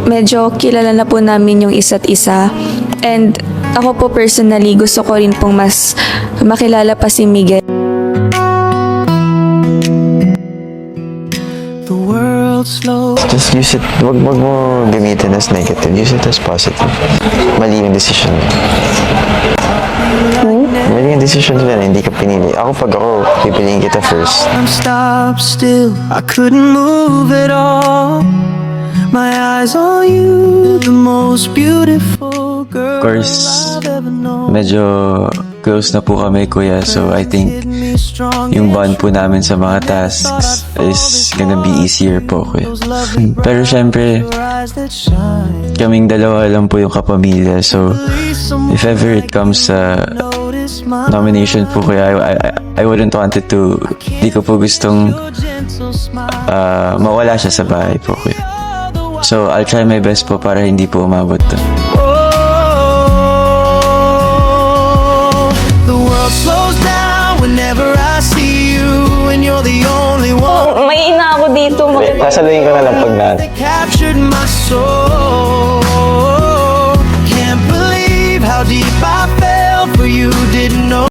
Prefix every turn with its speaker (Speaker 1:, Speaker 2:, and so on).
Speaker 1: medyo kilala na po namin yung isa't isa. And ako po personally, gusto ko rin pong mas makilala pa si Miguel.
Speaker 2: Just use it, wag mo gamitin as negative. Use it as positive. Mali yung decision mo. Mali yung decision mo na hindi ka pinili. Pag ako, pipiliin kita first.
Speaker 3: I'm stopped still, I couldn't move at all. My eyes on you, the most beautiful girl
Speaker 4: Of course, medyo close na po kami, kuya. So I think yung bond po namin sa mga tasks is gonna be easier po, kuya. Pero syempre, kaming dalawa lang po yung kapamilya. So if ever it comes sa nomination po, kuya, I wouldn't want it to, di ko po gustong mawala siya sa bahay po, kuya. So I'll try my best po para hindi po umabot to.
Speaker 3: The world slows down whenever I see you, and you're the only one
Speaker 1: May ina ako dito.
Speaker 2: Sasaluhin ko na lang pag
Speaker 3: that captured my soul.